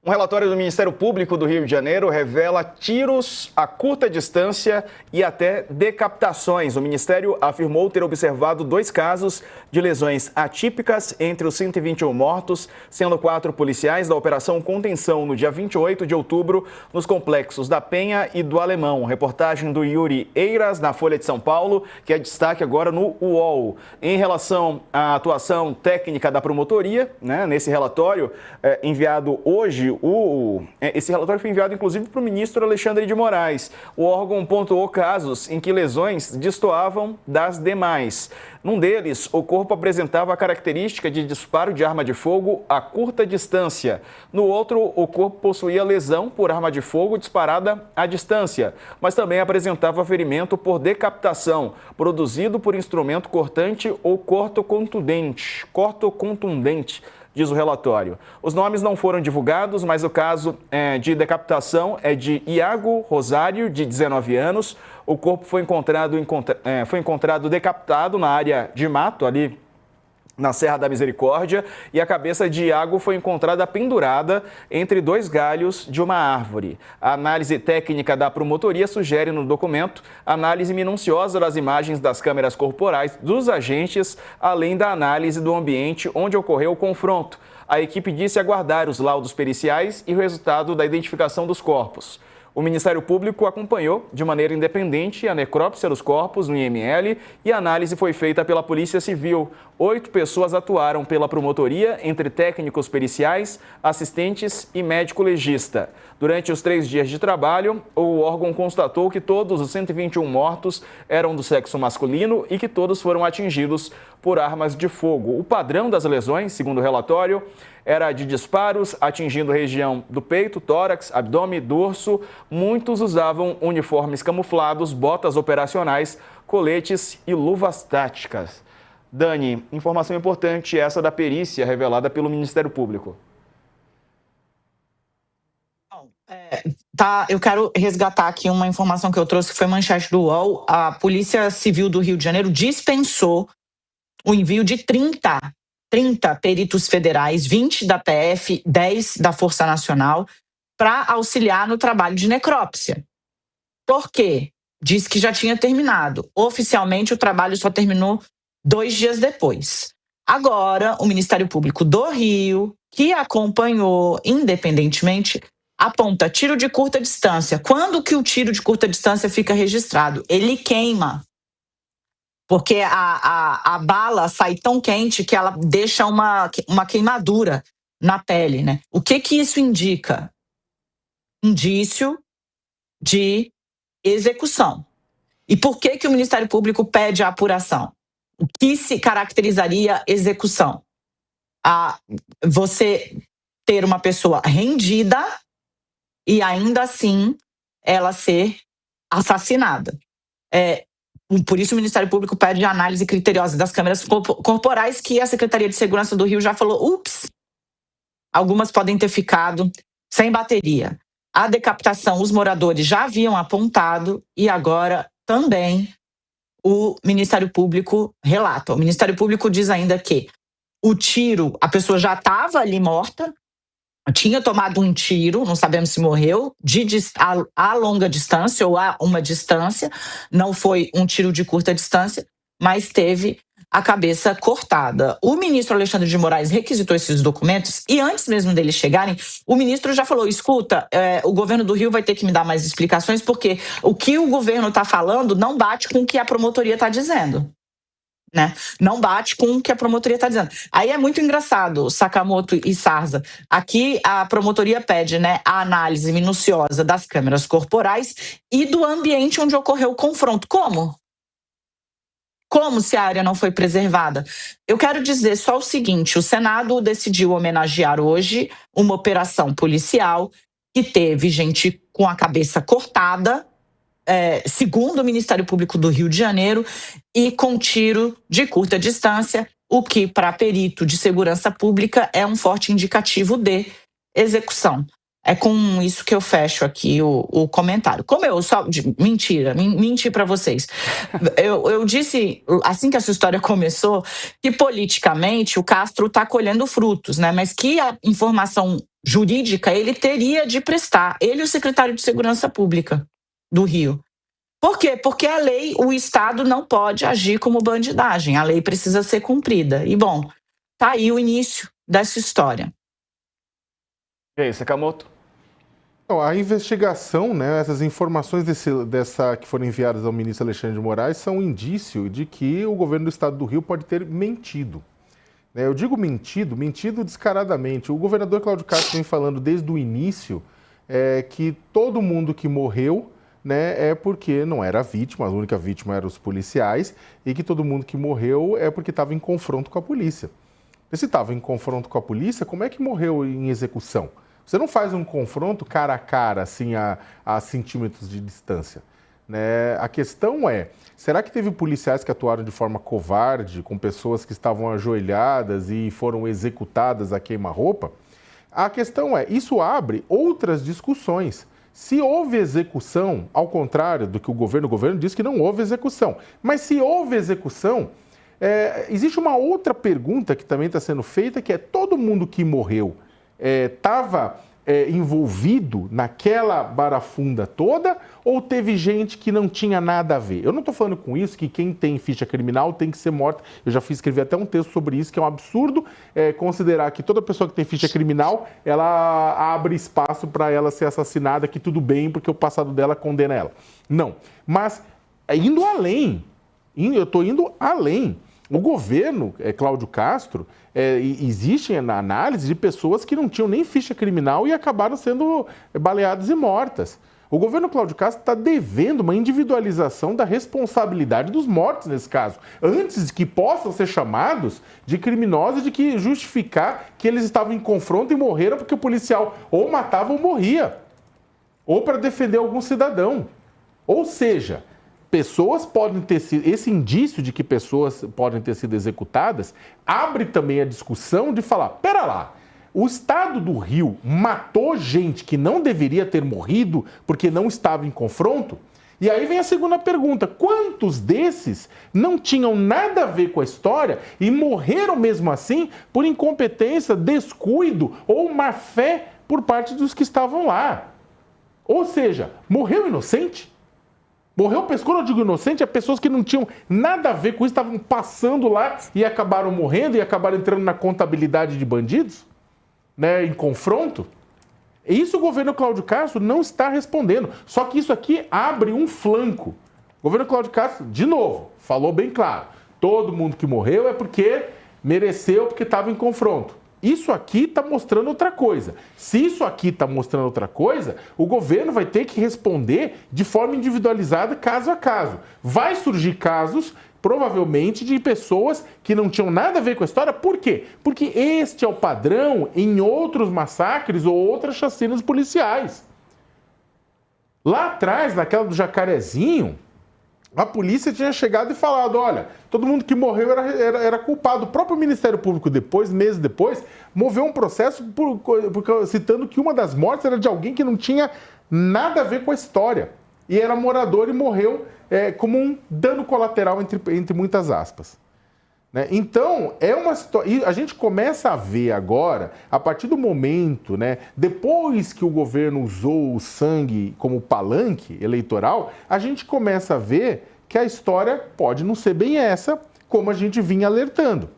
Um relatório do Ministério Público do Rio de Janeiro revela tiros a curta distância e até decapitações. O Ministério afirmou ter observado 2 casos de lesões atípicas entre os 121 mortos, sendo 4 policiais da Operação Contenção no dia 28 de outubro, nos complexos da Penha e do Alemão. Reportagem do Yuri Eiras, na Folha de São Paulo, que é destaque agora no UOL. Em relação à atuação técnica da promotoria, nesse relatório enviado hoje, esse relatório foi enviado, inclusive, para o ministro Alexandre de Moraes. O órgão pontuou casos em que lesões destoavam das demais. Num deles, o corpo apresentava a característica de disparo de arma de fogo a curta distância. No outro, o corpo possuía lesão por arma de fogo disparada à distância, mas também apresentava ferimento por decapitação, produzido por instrumento cortante ou cortocontundente, diz o relatório. Os nomes não foram divulgados, mas o caso de decapitação é de Iago Rosário, de 19 anos. O corpo foi encontrado decapitado na área de mato, ali na Serra da Misericórdia, e a cabeça de Iago foi encontrada pendurada entre 2 galhos de uma árvore. A análise técnica da promotoria sugere no documento análise minuciosa das imagens das câmeras corporais dos agentes, além da análise do ambiente onde ocorreu o confronto. A equipe disse aguardar os laudos periciais e o resultado da identificação dos corpos. O Ministério Público acompanhou de maneira independente a necrópsia dos corpos no IML e a análise foi feita pela Polícia Civil. 8 pessoas atuaram pela promotoria, entre técnicos periciais, assistentes e médico legista. Durante os 3 dias de trabalho, o órgão constatou que todos os 121 mortos eram do sexo masculino e que todos foram atingidos por armas de fogo. O padrão das lesões, segundo o relatório, era de disparos atingindo região do peito, tórax, abdômen, dorso. Muitos usavam uniformes camuflados, botas operacionais, coletes e luvas táticas. Dani, informação importante essa da perícia revelada pelo Ministério Público. Eu quero resgatar aqui uma informação que eu trouxe, que foi manchete do UOL. A Polícia Civil do Rio de Janeiro dispensou o envio de 30 peritos federais, 20 da PF, 10 da Força Nacional, para auxiliar no trabalho de necrópsia. Por quê? Diz que já tinha terminado. Oficialmente, o trabalho só terminou 2 dias depois. Agora, o Ministério Público do Rio, que acompanhou independentemente, aponta tiro de curta distância. Quando que o tiro de curta distância fica registrado? Ele queima. Porque a bala sai tão quente que ela deixa uma queimadura na pele, né? O que isso indica? Indício de execução. E por que o Ministério Público pede a apuração? O que se caracterizaria execução? Você ter uma pessoa rendida e ainda assim ela ser assassinada. Por isso o Ministério Público pede a análise criteriosa das câmeras corporais, que a Secretaria de Segurança do Rio já falou, algumas podem ter ficado sem bateria. A decapitação, os moradores já haviam apontado e agora também o Ministério Público relata. O Ministério Público diz ainda que o tiro, a pessoa já estava ali morta, tinha tomado um tiro, não sabemos se morreu, a longa distância ou a uma distância, não foi um tiro de curta distância, mas teve a cabeça cortada. O ministro Alexandre de Moraes requisitou esses documentos e antes mesmo deles chegarem, o ministro já falou, escuta, o governo do Rio vai ter que me dar mais explicações porque o que o governo está falando não bate com o que a promotoria está dizendo. Né? Não bate com o que a promotoria está dizendo. Aí é muito engraçado, Sakamoto e Sarza. Aqui a promotoria pede, a análise minuciosa das câmeras corporais e do ambiente onde ocorreu o confronto. Como? Como se a área não foi preservada? Eu quero dizer só o seguinte, o Senado decidiu homenagear hoje uma operação policial que teve gente com a cabeça cortada, segundo o Ministério Público do Rio de Janeiro, e com tiro de curta distância, o que, para perito de segurança pública, é um forte indicativo de execução. É com isso que eu fecho aqui o comentário. Como eu só... menti para vocês. Eu disse, assim que essa história começou, que politicamente o Castro está colhendo frutos, né? Mas que a informação jurídica ele teria de prestar, ele e o secretário de Segurança Pública do Rio. Por quê? Porque a lei, o Estado não pode agir como bandidagem, a lei precisa ser cumprida. E, bom, tá aí o início dessa história. E aí, Sakamoto? A investigação, né, essas informações que foram enviadas ao ministro Alexandre de Moraes são um indício de que o governo do Estado do Rio pode ter mentido. Eu digo mentido descaradamente. O governador Cláudio Castro vem falando desde o início que todo mundo que morreu, né, é porque não era vítima, a única vítima eram os policiais, e que todo mundo que morreu é porque estava em confronto com a polícia. E se estava em confronto com a polícia, como é que morreu em execução? Você não faz um confronto cara a cara, assim, a centímetros de distância. Né? A questão é, será que teve policiais que atuaram de forma covarde, com pessoas que estavam ajoelhadas e foram executadas a queima-roupa? A questão é, isso abre outras discussões. Se houve execução, ao contrário do que o governo diz que não houve execução. Mas se houve execução, existe uma outra pergunta que também está sendo feita, que é todo mundo que morreu estava envolvido naquela barafunda toda ou teve gente que não tinha nada a ver? Eu não estou falando com isso que quem tem ficha criminal tem que ser morta. Eu já escrevi até um texto sobre isso, que é um absurdo considerar que toda pessoa que tem ficha criminal, ela abre espaço para ela ser assassinada, que tudo bem, porque o passado dela condena ela. Não. Mas indo além, eu estou indo além. O governo, Cláudio Castro, existe na análise de pessoas que não tinham nem ficha criminal e acabaram sendo baleadas e mortas. O governo Cláudio Castro está devendo uma individualização da responsabilidade dos mortos nesse caso, antes de que possam ser chamados de criminosos, de que justificar que eles estavam em confronto e morreram porque o policial ou matava ou morria, ou para defender algum cidadão. Ou seja, pessoas podem ter sido, esse indício de que pessoas podem ter sido executadas, abre também a discussão de falar, pera lá, o Estado do Rio matou gente que não deveria ter morrido porque não estava em confronto? E aí vem a segunda pergunta, quantos desses não tinham nada a ver com a história e morreram mesmo assim por incompetência, descuido ou má fé por parte dos que estavam lá? Ou seja, morreu inocente? Morreu quando eu digo inocente, é pessoas que não tinham nada a ver com isso, estavam passando lá e acabaram morrendo e acabaram entrando na contabilidade de bandidos, né, em confronto. Isso o governo Cláudio Castro não está respondendo. Só que isso aqui abre um flanco. O governo Cláudio Castro, de novo, falou bem claro. Todo mundo que morreu é porque mereceu, porque estava em confronto. Isso aqui está mostrando outra coisa. Se isso aqui está mostrando outra coisa, o governo vai ter que responder de forma individualizada, caso a caso. Vai surgir casos, provavelmente, de pessoas que não tinham nada a ver com a história. Por quê? Porque este é o padrão em outros massacres ou outras chacinas policiais. Lá atrás, naquela do Jacarezinho, a polícia tinha chegado e falado, olha, todo mundo que morreu era culpado. O próprio Ministério Público depois, meses depois, moveu um processo citando que uma das mortes era de alguém que não tinha nada a ver com a história. E era morador e morreu como um dano colateral, entre muitas aspas. Né? Então, é uma situação. E a gente começa a ver agora, a partir do momento, né, depois que o governo usou o sangue como palanque eleitoral, a gente começa a ver que a história pode não ser bem essa, como a gente vinha alertando.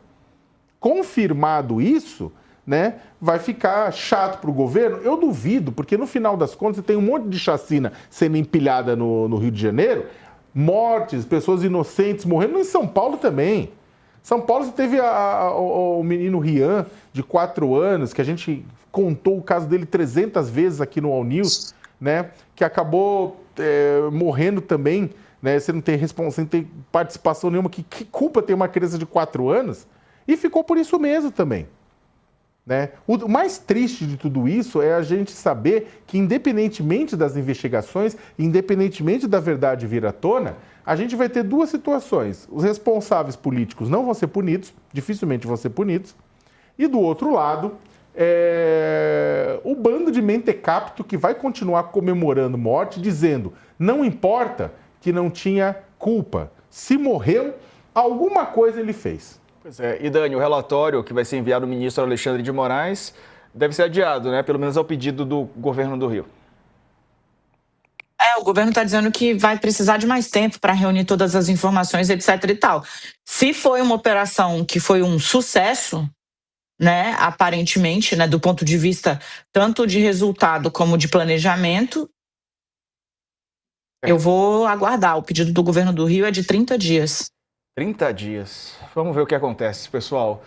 Confirmado isso, né, vai ficar chato para o governo? Eu duvido, porque no final das contas você tem um monte de chacina sendo empilhada no Rio de Janeiro, mortes, pessoas inocentes morrendo, em São Paulo também. São Paulo, você teve o menino Rian, de 4 anos, que a gente contou o caso dele 300 vezes aqui no All News, né? Que acabou morrendo também, né? Sem ter participação nenhuma. Que culpa tem uma criança de 4 anos? E ficou por isso mesmo também. Né? O mais triste de tudo isso é a gente saber que, independentemente das investigações, independentemente da verdade vir à tona, a gente vai ter duas situações. Os responsáveis políticos não vão ser punidos, dificilmente vão ser punidos, e do outro lado, o bando de mentecapto que vai continuar comemorando morte, dizendo, não importa que não tinha culpa, se morreu, alguma coisa ele fez. Pois é, e Dani, o relatório que vai ser enviado ao ministro Alexandre de Moraes deve ser adiado, né? Pelo menos ao pedido do governo do Rio. O governo está dizendo que vai precisar de mais tempo para reunir todas as informações, etc e tal. Se foi uma operação que foi um sucesso, né, aparentemente, né, do ponto de vista tanto de resultado como de planejamento, eu vou aguardar. O pedido do governo do Rio é de 30 dias. 30 dias. Vamos ver o que acontece, pessoal.